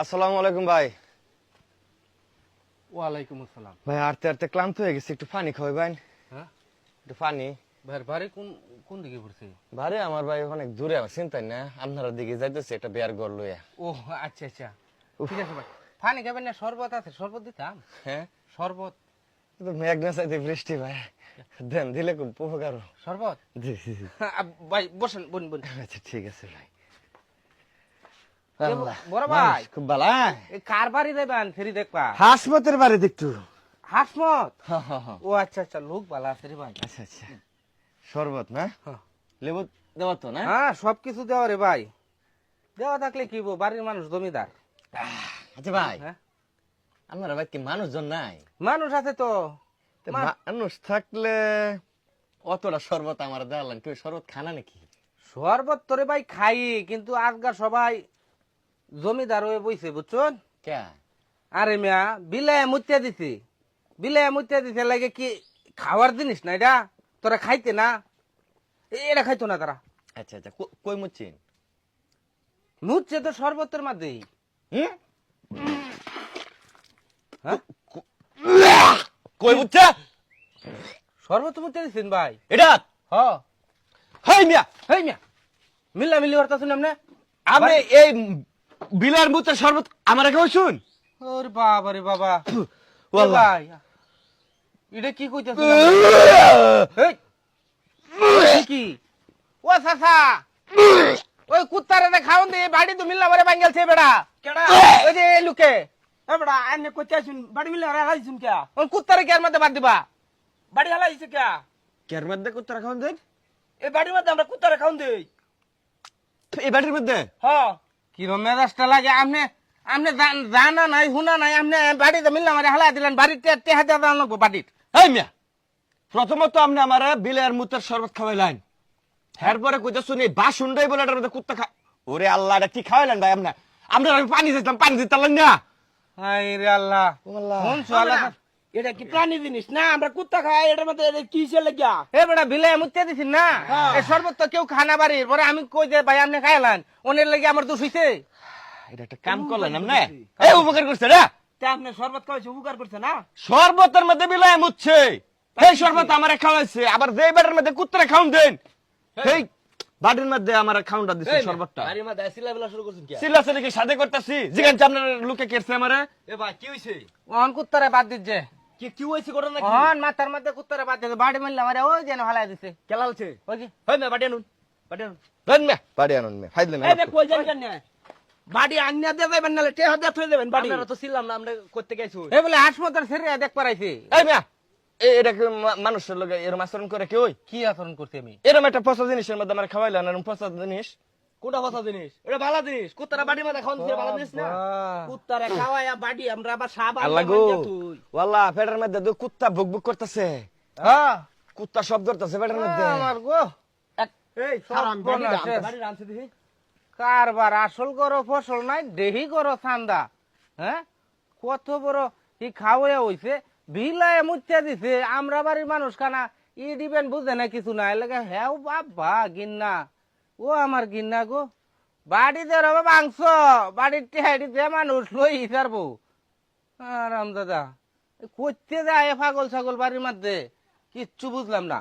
আসসালামু আলাইকুম ভাই। ওয়ালাইকুম আসসালাম। ভাই হাঁটতে হাঁটতে ক্লান্ত হয়ে গেছি, একটু পানি খাওয়াই ভাই। হ্যাঁ, একটু পানি। ভাইয়ের বাড়ি কোন কোন দিকে পড়ছে? ভারে আমার ভাই অনেক দূরে, আমার চিন্তাই না, আপনারা দিকে যাইতেছে একটা বিয়ার ঘর লইয়া। ও আচ্ছা আচ্ছা, ঠিক আছে ভাই। পানি খাবেন না? শরবত আছে, শরবত দিতাম। হ্যাঁ, শরবত কিন্তু মেঘ না চাইতে বৃষ্টি ভাই, দেন দিলে খুব উপকার। শরবত জি জি জি। ভাই বসেন, বোন বোন। আচ্ছা ঠিক আছে ভাই। বড় ভাই খুব ভালো। এই কার বাড়ি দেবেন ফেরি দেখবা? হাসমতের বাড়ি দেখতু। হাসমত? হ্যাঁ। ও আচ্ছা আচ্ছা, লোক ভালো আছে রে ভাই। আচ্ছা আচ্ছা, শরবত না? হ্যাঁ। লেবু দেওয়া তো না? হ্যাঁ, সবকিছু দেওয়া রে ভাই। দেওয়া থাকলে কি হবো, বাড়ির মানুষ জমিদার। আচ্ছা ভাই, হ্যাঁ, আপনারা ভাই কি মানুষজন নাই? মানুষ আছে তো। তো মানুষ থাকলে অতটা শরবত আমার দেওয়ালেন, কেউ শরবত খানা নাকি? শরবত তোরে ভাই খাই, কিন্তু আজকাল সবাই জমিদার হয়ে বইছে, বুঝছেন? কে? আরে মিয়া, বিলায় মুতিয়া দিতে লাগে কি খাওয়ার জিনিস না এটা? তোরা খাইতে না? এটা খাইতো না তারা। আচ্ছা আচ্ছা, কই মুচ্ছিন? মুচ্ছে তো শরবতের মাঝেই। হুম? হ্যাঁ, কই মুচ্ছা? শরবত মুচ্ছে দিচ্ছেন ভাই? এটা হ। হাই মিয়া, হেই মিয়া, মিল্লি হরতা শুন আপনি? আপনি এই বিলার মুচ্ছা শরবত আমার এখানে শুন। ওর বাবা রে বাবা। ওয়াল্লাহ। ভাই, এটা কি কইতাছেন? কি ও সাসা, ওই কুত্তারে খাওন দে, বাড়ি তো মিল্লা মারে বাঙ্গালছে বেড়া। কেডা? ওই যে লুকে এ বড়া আইনে কইতে আইছুন বাড়ি মিলে হালাইছুন কিয়া? ওই কুত্তারে কি আর মধ্যে বাদ দিবা? বাড়ি হালাইছে কিয়া? কের মধ্যে কুত্তা রাখুন দেন? এই বাড়ির মধ্যে আমরা কুত্তারে খাওন দেই। এই বাটির মধ্যে? হ্যাঁ, কি মেজাজটা লাগে আপনি? আপনি জানা নাই শুনা নাই, আপনি বাড়িতে মিল্লা মারে হালাই দিলেন, বাড়িতে টেহা দেওয়া লাগবো বাড়ির। হাই মিয়া, প্রথমত আপনি আমার বিলার মুচ্ছার শরবত খাওয়াইলেন, এরপরে কইতে শুনি বাসুন্ডাই বলে এটার মধ্যে কুত্তা খা। ওরে আল্লাহ, এটা কি খাওয়াইলেন ভাই আপনি? আমরা পানি দিতাম, পানি দিতাম না। হাই রে আল্লাহ, শুনছো আল্লাহ? এটা কি প্রাণী জিনিস না? আমরা কুত্তা খাই, এটার মধ্যে এটা কি ছেলে গিয়া? এ বেটা বিলে মুতে দিছিস না? এই শরবত তো কেউ খানা বাড়ির পরে আমি কই যে ভাই আপনি খাইলেন, ওনের লাগি আমার দোষ হইছে? এটা একটা কাম করলেন আপনি, এই উপকার করছে রে। তা আপনি শরবত খাওয়াইছে, উপকার করছে না? শরবতের মধ্যে বিলায় মুচ্ছে, এই শরবত আমারে খাওয়াইছে, আবার যে বাটির মধ্যে কুত্তারে খাওন দেন, এই বাটির মধ্যে আমার খাওনটা দিছে শরবতটা। বাড়ির মধ্যে সিলা বেলা শুরু করছেন কিয়া? সিল্লা কি সাথে করতেছি, জিগান আপনার লোকে কেছে আমারে। এ ভাই কি হইছে? ওহন কুত্তারে বাদ দিচ্ছে, কি হইছে ঘটনা কি? ওহন মাথার মধ্যে কুত্তারে বাদ দিচ্ছে, বাড়ি মিল্লা মারে ওই যেন হালাই দিছে। কেলা হচ্ছে? ওই যে হই মে বাড়ি আনুন, বাড়ি আনুন। দেন মিয়া, বাড়ি আনুন মিয়া, ফাইদলে এই বে কই যান কেন? বাড়ি আনিয়া দিয়ে যাবেন নালে টেহা দিয়ে থই দেবেন বাড়ি। আপনারা তো ছিলাম না, আমরা করতে গেছো। এ বলে হাসমতের ছেড়ে দেখ পারাইছে। এই মিয়া, এটা কি মানুষের লগে এরম আচরণ করে কি? ওই কি আচরণ করছি আমি? এরম একটা পচা জিনিসের মধ্যে আমার খাওয়াইলেন, এরম পচা জিনিস। কোনটা কথা জিনিস? এটা ভালো জিনিস। কুত্তারা বাড়ি মাথা খাওয়ান দিয়ে ভালো জিনিস না। কুত্তারে খাওয়ায়া বাড়ি আমরা আবার সাবান আল্লাহ গো, লাগাইয়া থুই। ওয়াল্লাহ পেটের মধ্যে দুই কুত্তা বুক বুক করতেছে, হ্যাঁ, কুত্তা শব্দ করতেছে পেটের মধ্যে। আমার গো এই সব সারাম বাড়ি বোনাস। রান। বাড়ি রাঁধছে দেখি। কারবার আসল করো ফসল নাই, দেহি করো চান্দা। হ্যাঁ, কত বড় ই খাওয়া হইছে, বিলায় মুচ্ছা দিছে, আমরা বাড়ির মানুষ খানা ই দিবেন বুঝে না কিছু না। এলাকা হ্যাঁ বাবা গিন্না, ও আমার গিন্না গো, বাড়িতে রবে মাংস, বাড়ির টেহাড়িতে মানুষ লই পারবো। আরাম দাদা করতে যায় পাগল ছাগল বাড়ির মধ্যে, কিচ্ছু বুঝলাম না।